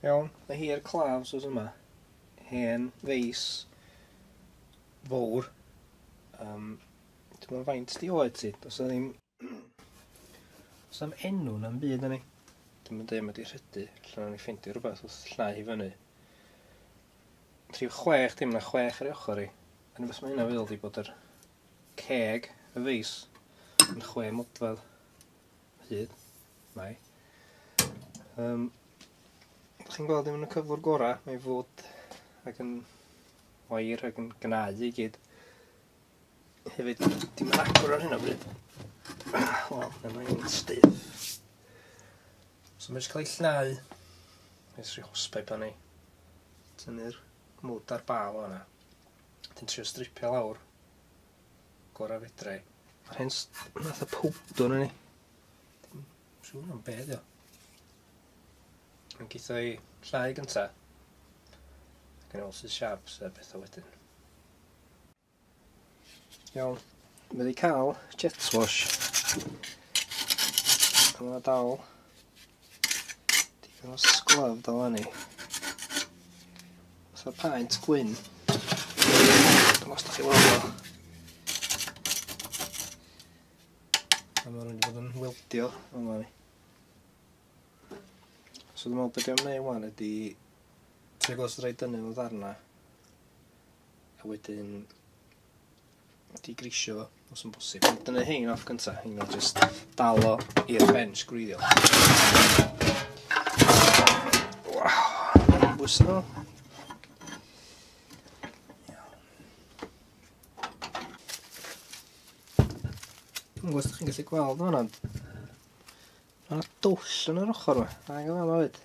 Iawn, mae hi'r claf sos yma. Hen Feis fawr. Dwi'n faint di oed ti. Does na ddim... Does na'm enw na'n byd yna ni. Dwi'n mynd dweud mae di rhydu. Lle na'n ni ffeindio rhywbeth wrth llai i fyny. Rhyw 6, dim na 6 ar ei ochr i. Yn beth mae hynna fel di bod yr ceg y feis yn 6 modfedd hyd. Mai. Chi'n gweld ddim yn y cyflwr gora, mae fod ac yn oer ac yn gynhau i gyd. Hefyd, dim yn agor ar hyn o bryd. Wel, mae'n stiff. So mae'n cael ei llnau. Mae'n rhyw hosbaip anna i. Tynnu'r mwd ar bal o hwnna. Dyn trio stripio lawr. Gora fedrai. Mae'r hyn math o powdwr yn ni. Dim siŵr am beth o. Yn geithio i llnau gyntaf. Ac yn ôl sydd siarp sydd beth o wedyn. Iawn. Mae wedi cael jet wash. A mae dal digon o sglaf dal anni. Fatha paent gwyn. Os da chi weld o. A mae rhywun wedi bod yn weldio yma ni. So dwi'n meddwl beth dwi'n neud wan ydi trio gos rhaid dynnu o ddarnau. A wedyn digrisio fo, os yn bosib. Dynnu hein off gyntaf, hein o just dal o i'r bench gwreiddiol. Waw, bwys nhw. Dwi'n gwybod os chi'n gallu gweld hwnna. Mae'na dwll yn yr ochr yma. A gyda yma fyd.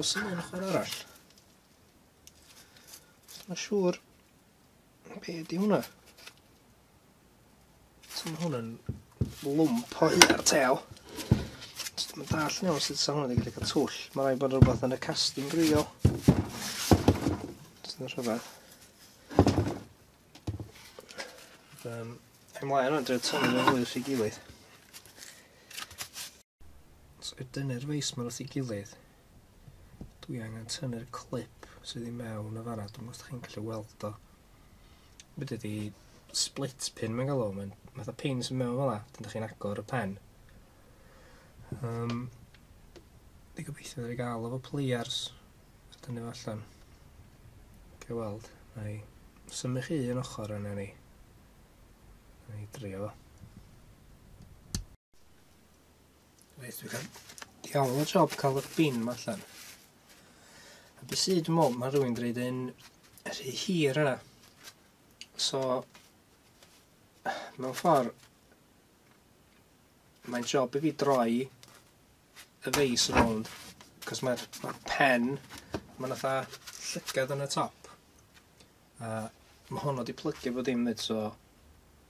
Os yn un ochr arall. Dwi'n siŵr be di hwnna. So mae hwnna'n lwmp o hir tew. Dwi'n dall yn iawn sut sa hwnna wedi cael twll. Mae rai bod rhywbeth yn y casting grio. Dwi'n rhyfedd. Ymlaen o'n dweud tynnu nhw'n hwyr i gilydd. So i'r dynnu'r feis ma'n wrth i gilydd, dwi angen tynnu'r clip sydd i mewn y fanna. Dwi'n gwybod chi'n gallu weld o. Beth ydi split pin mae'n galw. Mae'n fatha pin sy'n mewn fel la. Dyn chi'n agor y pen. Di gobeithio dwi gael efo pliers. Dynnu fo allan. Gael weld. Neu symud chi un ochr yna ni. Neu drio fo. Reit, dwi'n cael diawl o job cael y bin yma allan. A beth sydd dwi'n meddwl, mae rhywun dweud yn rhy hir yna. So, mewn ffordd, mae'n job i fi droi y feis rownd. Cos mae'r pen, mae'n fatha llygad yn y top. A mae hwnnw wedi plygio bod dim fyd, so...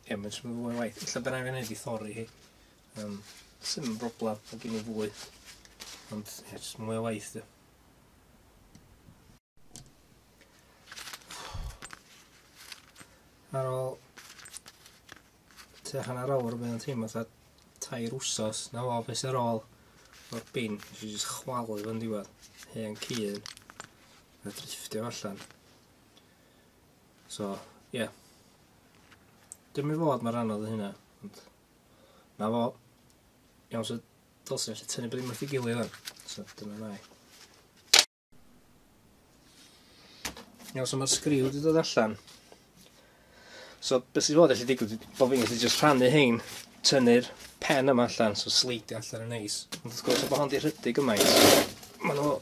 Ie, mae'n jyst mwy waith. Illa byna fi'n neud i thorri hi. Sym yn broblem, mae gen i fwy. Ond, ie, jyst mwy o waith, di. Ar ôl... tua hanner awr bydd yn teimlo fatha 2 wsos. Na fo, beth ar ôl o'r bin. Nes i jyst chwalu fo'n diwedd. Hen cyn. A drifftio allan. So, ie. Dim i fod mae'r anodd o hynna. Ond, na fo. Iawn, so dylsyn allu tynnu bod dim wrth i gilydd fan. So, dyna nai. Iawn, so mae'r sgriw wedi dod allan. So, beth sydd fod allu digwydd bod fi'n gallu just rhannu hein, tynnu'r pen yma allan, so sleidio allan yn neis. Ond wrth gwrs, o bod hon di rhydu gymaint, maen nhw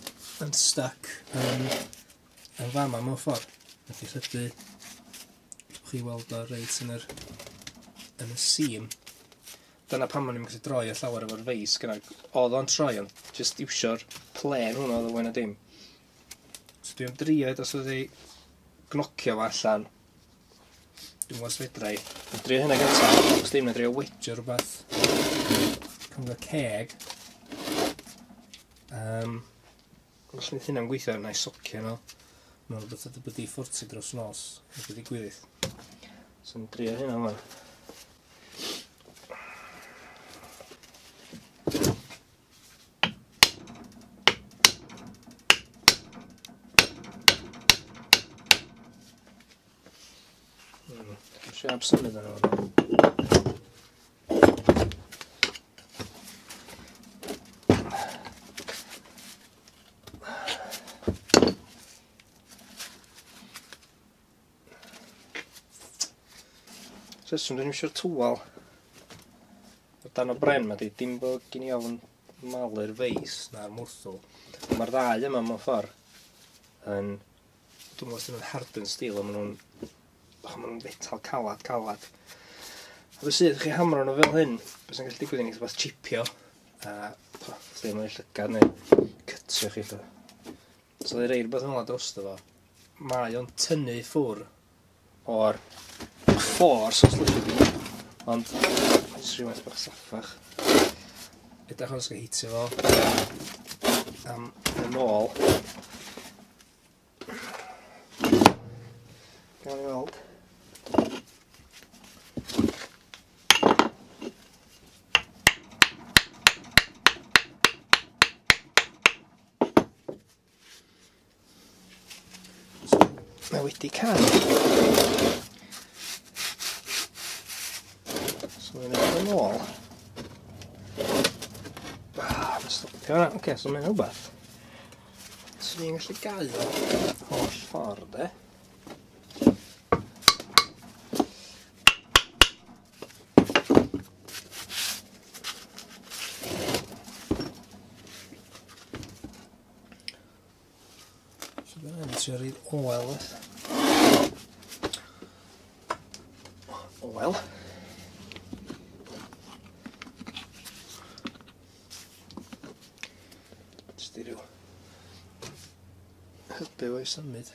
yn stuck yn fama mewn ffordd. Nath i rhydu, chi weld o reit yn y seam. Dyna pan ma'n i'n gallu droi a llawer efo'r feis gyda. Oedd o'n troi, ond just iwsio'r plen hwnna oedd o wen a dim. So dwi'n drioed os oedd ei gnocio fo allan. Dwi'n gwybod fedrai. Dwi'n drio hynna gyntaf, os ddim na drio wedge o rhywbeth. Rhwng y ceg. Os wneud hynna'n gweithio, na i socio nhw. Mae'n rhywbeth ydy bod i ffwrti dros nos. Ydy digwydd. So dwi'n drio hynna fan. jab symud yn nhw. Rheswm dyn eisiau tŵal o dan o bren ma di, dim bod gen i ofn malu'r feis na'r mwrthwl. Mae'r ddau yma mewn ffordd yn, dwi'n meddwl os dyn nhw'n hardened steel, a maen nhw'n fetal calad. A fe sydd, chi hamro nhw fel hyn, beth sy'n gallu digwydd i ni, beth chipio, a lle mae'n llygad neu cytio chi. So ddi reir beth yma drosto fo, mae o'n tynnu ffwr o'r fawr sos lwysio di, ond jyst rhywbeth bach saffach. Edrych os gael hitio fo am yn ôl. Gawn ni weld. Mae wedi cael. So mae'n edrych yn ôl. Mae'n stopio hwnna. Oce, so mae'n rhywbeth. So ni'n gallu gael holl ffordd, de. So mae'n trio rhaid oel. Oel. Jyst i ryw hybu o'i symud.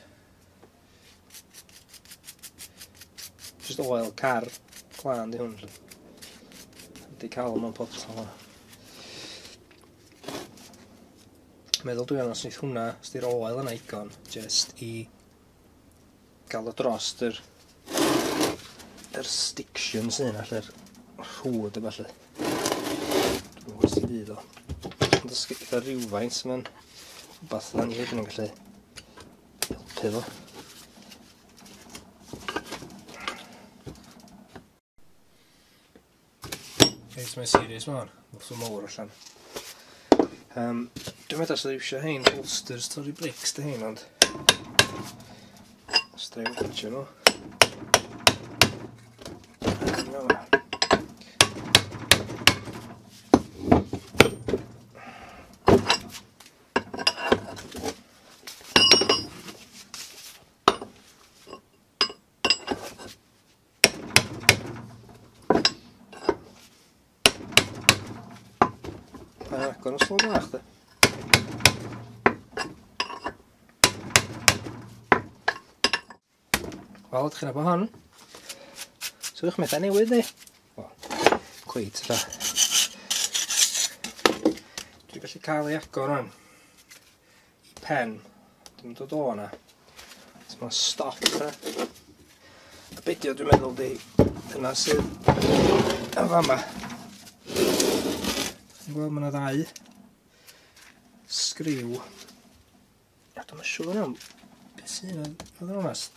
Jyst oel car glân di hwn. Di cael mewn potel hwnna. Meddwl dwi anos wneud hwnna, os di'r oel yna igon, jyst i gael o drost yr stiction sy'n allu'r rhwyd y falle. Dwi'n gwybod os di byd o. Ond os gyda rhywfaint, mae'n rhywbeth na ni wedyn yn gallu helpu fo. Reit, mae'n serious ma'n, wrth o mawr allan. Dwi'n meddwl os ydw eisiau hein, holsters torri bricks dy hein, ond os da i'n hitio nhw. Agor yn slo bach, de. Wel, ydych chi'n efo hon. So ydych metha newydd, di? O, cweit, da. Dwi'n gallu cael ei agor hon i pen. Dwi'n dod o hwnna. So mae'n stop, da. A bedio dwi'n meddwl di, dyna sydd yn fama. Dwi'n gweld mae yna ddau sgriw. Dwi'n yn siŵr iawn beth sy'n yna, fod yn onest.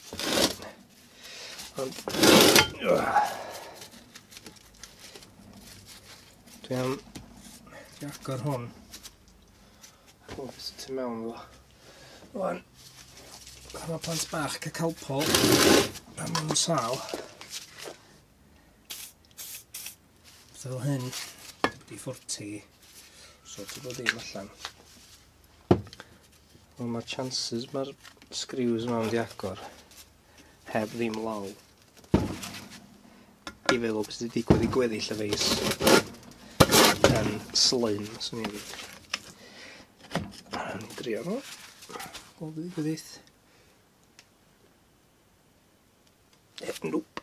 Ond dwi am agor hwn. O, beth sy'n tu mewn fo. Rwan, mae plant bach cael calpol a mewn sal. Beth fel hyn, di 40, so ti'n bod dim allan. Ond mae'r chances mae'r sgriws yma wedi agor heb ddim law. I feddwl beth sydd wedi digwydd i gweddill y feis yn slyn, swn i'n dweud. Ni'n drio nhw. Gweld i gweddill. Nope.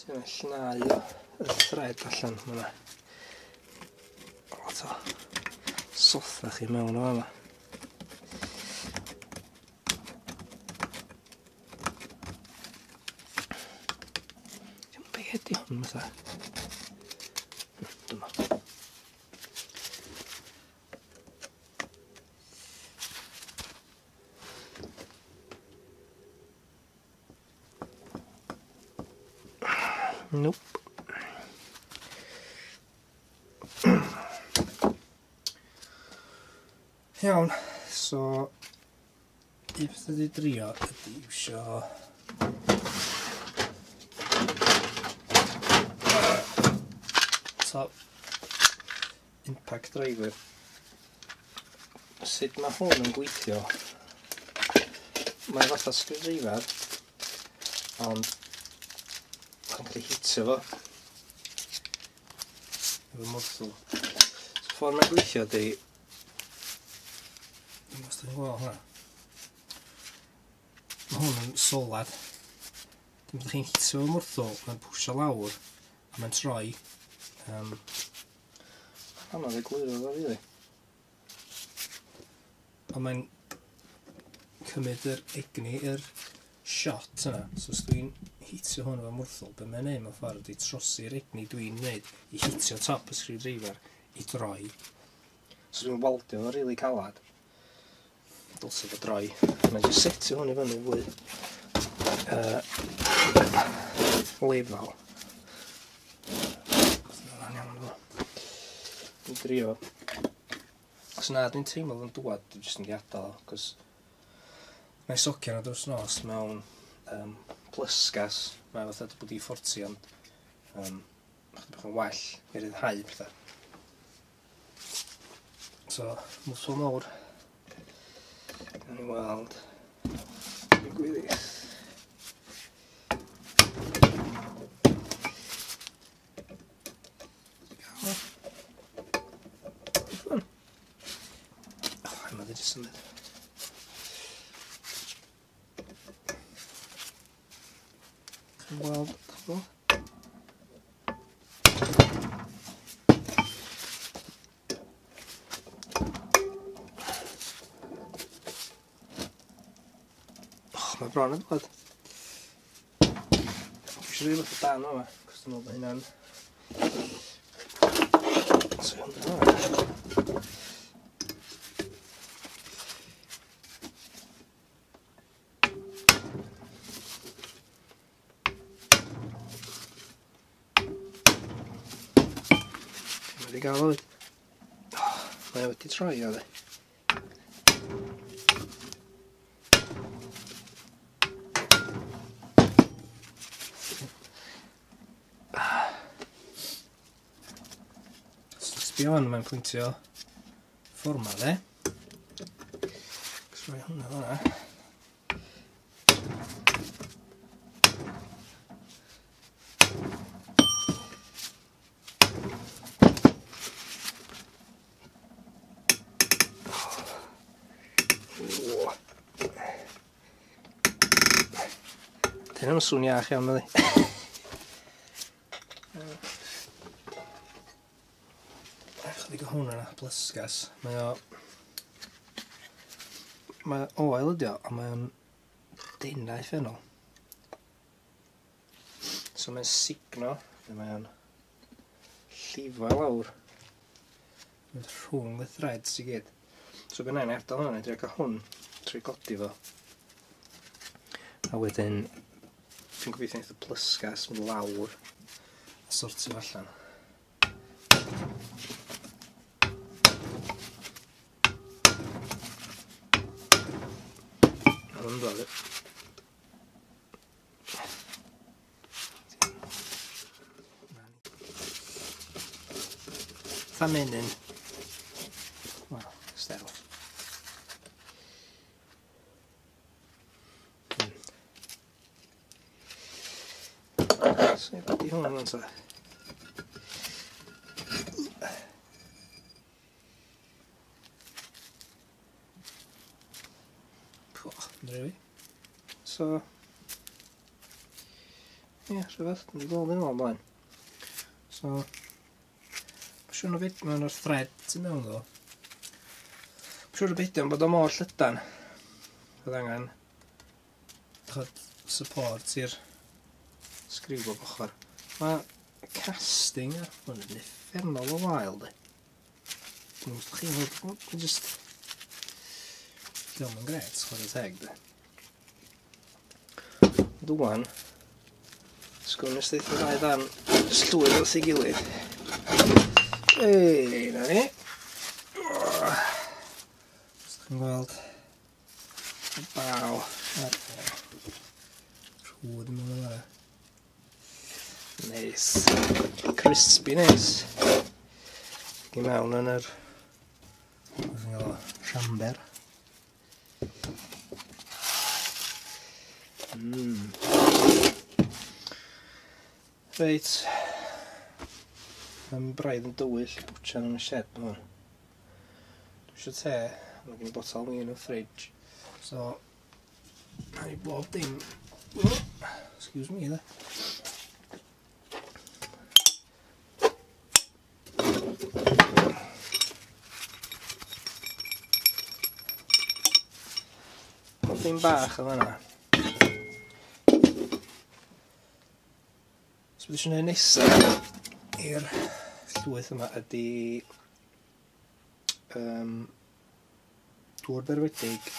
Sy'n llnau y thread allan hwnna. Lot o sothach i mewn o yma. Be ydi hwn fatha? Dyma. Nope. Iawn, so i beth ydi drio ydi iwsio top impact driver. Sut mae hwn yn gweithio? Mae'n fatha screwdriver, ond chi'n gallu hitio fo efo mwrthwl. So ffordd mae'n gweithio ydi, dwi'n os dwi'n gweld hwnna. Mae hwn yn solad. Dwi'n chi'n hitio fo mwrthwl, mae'n pwysio lawr a mae'n troi. Anodd egluro fo rili. A mae'n cymryd yr egni, yr shot yna. So os dwi'n hitio hwn efo mwrthwl, be mae'n neud mewn ffordd ydi trosi'r egni dwi'n neud i hitio top y screwdriver i droi. So dwi'n waldio fo rili calad. Dylse fo droi. Mae'n just setio hwn i fyny fwy lefal. Dwi'n drio. Os na dwi'n teimlo fo'n dwad, dwi'n jyst yn gadael, cos mae socian o drws nos mewn plysgas, mae fatha wedi bod i 40, ond mae chdi bach yn well i ryddhau pethau. So, mwthwl mawr. Gawn ni weld i gwyddith. Mae'n jyst symud. Chi'n gweld fo? Mae bron yn dod. Dwi'n rili fath o dan o fe, cos dwi'n meddwl bod hynna'n... So, hwnna hwnna. Wedi gael oed. Mae wedi troi o dde. Sbio hwn, mae'n pwyntio fforma dde. Cos rhoi hwnna hwnna. Dyna'n sŵn iach iawn ydi. Chydig o hwn yna, blysgas. Mae oil ydi o, a mae'n dynau ffenol. So mae'n signo, a mae'n llifo lawr. Mae'n rhwng y threads i gyd. So bydd na'n adael hwnna, dwi'n cael hwn trwy godi fo. A wedyn, dwi'n gobeithio wneud y plysgas mynd lawr a sortio fo allan. A hwn dod. Tha menyn. Wel, stel. So, beth i hwn yn ta? Rhaid. So, ie, rhywbeth, dwi'n gweld yn ôl blaen. So, siwr o fyd mewn o'r thread sy'n mewn ddo. Siwr o beidio bod o mor llydan. Bydd angen support i'r sgriw bob ochr. Mae casting ar hwn yn effernol o wael, di. Dwi'n gwybod chi'n fod, dwi'n just... Dwi'n yn gret, chwarae teg, di. Dwi'n Sgwrn nes ddeitha ddau ddarn jyst llwyr wrth ei gilydd. Ei, na ni. Os ydych chi'n gweld y baw a'r rhwyd yma fel yna. Neis. Crispy neis. I mewn yn yr siamber. Reit. Mae'n braidd yn dywyll bwtsian yn y shed yma. Dwi eisiau te, mae gen i botal win yn y fridge. So, na ni bob dim. Excuse me, dde. Bob dim bach o fanna. So, beth eisiau gwneud nesaf i'r llwyth yma ydy dŵr berwedig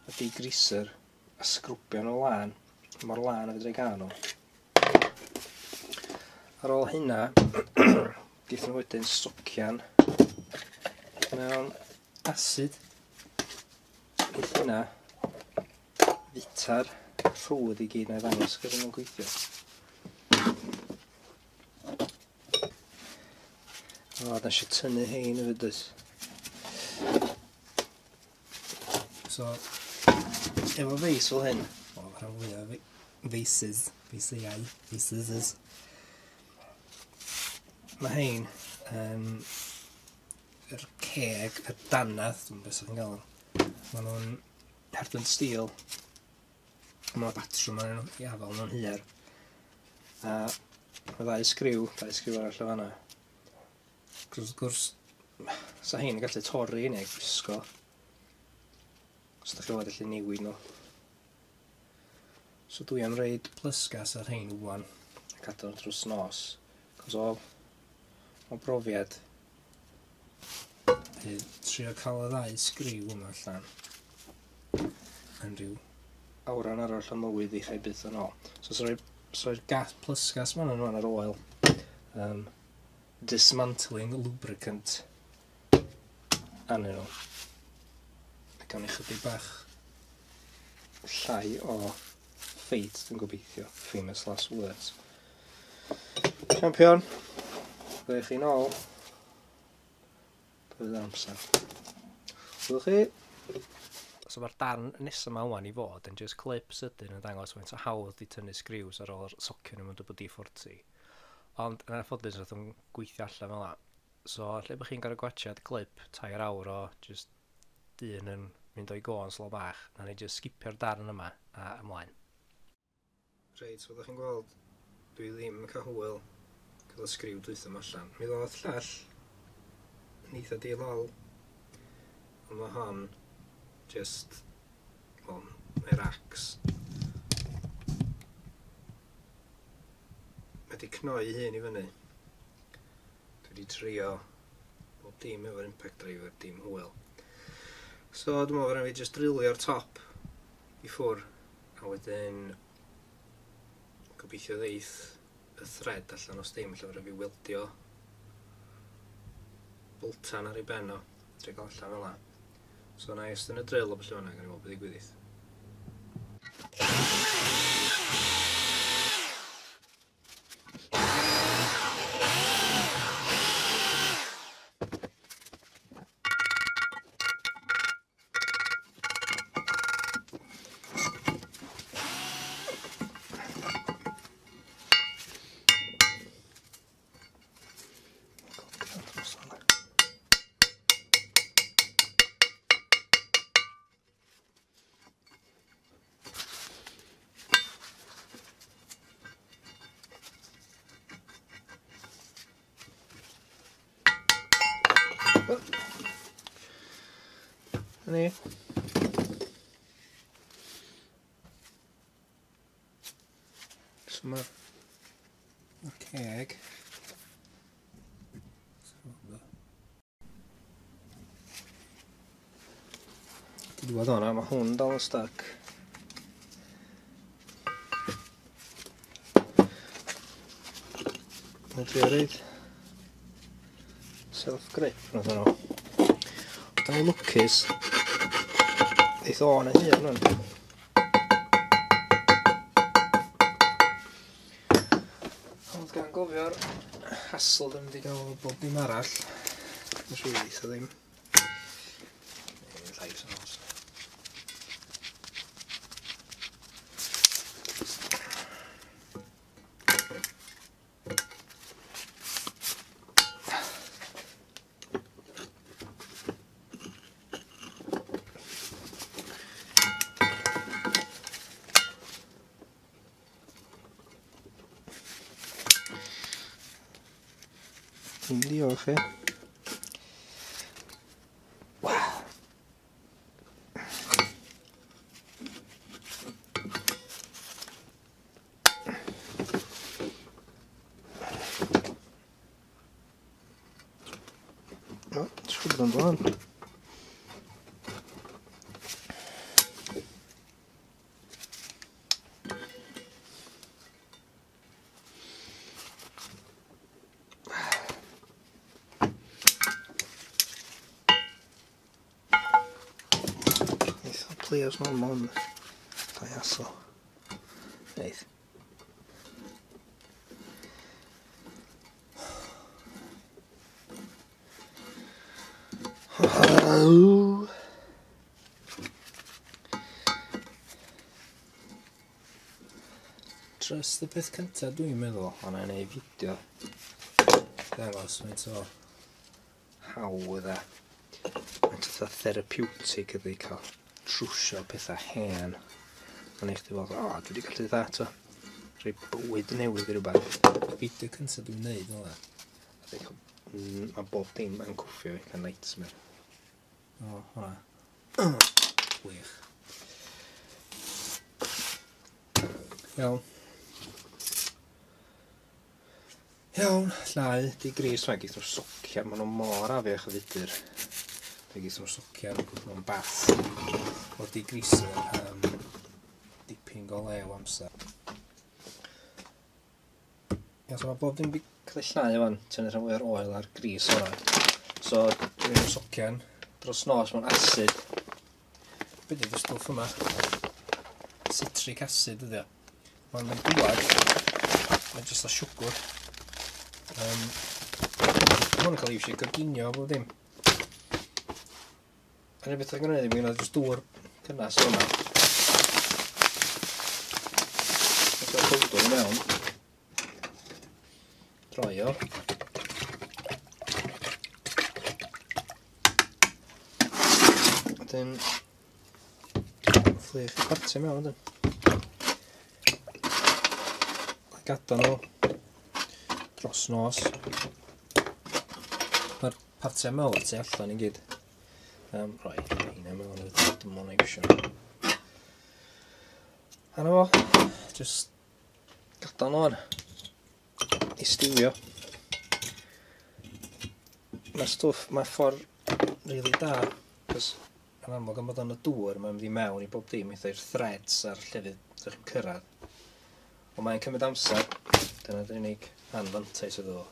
a degreaser a sgrwbio nhw lan mor lan a fedrai gael nhw. Ar ôl hynna geith nhw wedyn socian mewn acid geith hynna fita'r rhwyd i gyd na'i ddangos gyda nhw'n gweithio. O, da eisiau tynnu hein y fydus. So, efo feis fel hyn, o, rhan fwyaf feises, mae hein yr ceg, y danath, dwi'n beth sy'n gael. Mae nhw'n herdyn stil, mae batrwm yn nhw i afal nhw'n hyr. A mae ddau sgriw arall o fanna. Wrth gwrs, sa hein yn gallu torri neu gwisgo. Os ydych chi'n gallu newid nhw. So dwi am reid plysgas ar hein wwan a cadw nhw drws nos. Cos o brofiad trio cael y ddau sgriw yma allan yn rhyw awran arall o newydd i chai byth yn ôl. So roi'r plysgas ma'n yn ar oil. Dismantling lubricant anyn nhw. A gawn ni chydig bach llai o ffeit, dwi'n gobeithio. Famous last words. Champion, byddai chi nôl. Bydd amser. Byddwch chi? So mae'r darn nesaf yma wan i fod yn just clip sydyn yn dangos faint o hawdd i tynnu sgriws ar ôl socian nhw'n WD-40. Ond yn anffodus roedd yn gweithio allan fel yna. So lle bych chi'n gorau gwachad clip 2 awr o just dyn yn mynd o'i go yn slo bach, na ni just skipio'r darn yma a ymlaen. Reit, so ydych chi'n gweld, dwi ddim yn cael hwyl cael y sgriw dwytho yma allan. Mi ddodd llall yn eitha di-lol, ond mae hon just, wel, mae'r acs. Wedi cnoi hyn i fyny. Dwi wedi trio bob dim efo'r impact driver, dim hwyl. So dwi'n meddwl fod fi just drillio'r top i ffwr a wedyn gobeithio ddeith y thread allan o stim lle fod fi weldio boltan ar ei ben o drwy gael allan fel yna. So na i ystyn y drill o beth lle fyna gan i weld beth ddigwyddith. Ni. So mae'r ceg Dwi'n gwybod hwnna, mae hwn dal yn stuck. Mae'n drio reid self-grip nath nhw. Da ni'n lwcus eith o na hyn nhw'n. Ond gan gofio'r hassle ddim wedi gael o bob dim arall. Mae'n siŵr eith o ddim. Llais yn os. Diolch chi. O, siwr yn blaen. Players normal yn da hassle. Wneith. Trust y peth cyntaf dwi'n meddwl, ond a'n ei fideo ddangos faint o hawdd a faint o therapeutic ydy cael trwsio pethau hen. Ond eich di fod, o, dwi wedi gallu dda to. Rhoi bywyd newydd i rhywbeth. Fideo cyntaf dwi'n neud fel yna. Mae bob dim yn cwffio i cael nightmare. O, hwnna. Wych. Iawn. Iawn, llai, di gris mae geith o'r socia, maen nhw mor afiach o fudur. Di geith o'r socia, nhw'n bath o di grisio dipyn go lew amser. Ia, so mae bob ddim wedi cael ei llnau efo, tynnu rhan fwy o'r oil ar gris hwnna. So, dwi'n o'r socian dros nos mewn acid. Be di stwff yma? Citric acid ydi o. Mae'n dwad, mae'n jyst o siwgr. Mae'n cael ei wsio gorginio o bob dim. Yn y beth o'n gwneud, mae'n jyst dŵr cynnas o hwnna. Mae'n cael powdr i mewn. Droi o. Wedyn fflych i parti mewn wedyn. Gadael nhw dros nos. Mae'r partiau mawr tu allan i gyd. Rhoi, un mewn y demonation. A na fo, just gadael nhw i stiwio. Mae'r stwff, mae'r ffordd rili da, cos yn amlwg am bod o'n y dŵr, mae'n mynd i mewn i bob dim, eitha'r threads ar llefydd ydych chi'n cyrraedd. Ond mae'n cymryd amser, dyna'r unig anfantais iddo fo.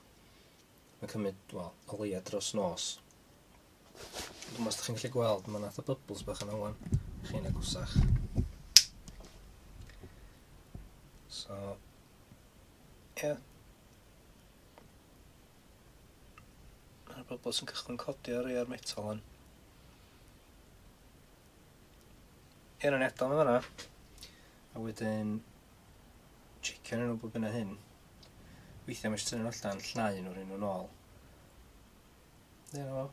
Mae'n cymryd, wel, o leia dros nos. Dwi'n os ydych chi'n gallu gweld, mae'n nath o bubbles bach yn awan, chi'n agwsach. So, ie. Mae'r bubbles yn cychwyn codi ar ei ar metal yn. Un yn edal yn fanna, a wedyn chicken yn nhw bob yna hyn. Weithiau mae'n tynnu nhw allan, llnau nhw rhywun nhw'n ôl. Dyna fo.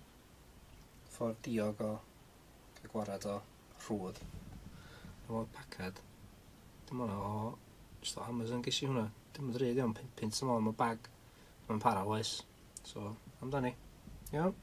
Ffordd diog o cael gwarad o rhwyd. Efo pacad. Dim ond o, just o Amazon ges i hwnna. Dim ond rhaid iawn, pint yn ôl, mae bag. Mae'n para oes. So, amdani. Iawn.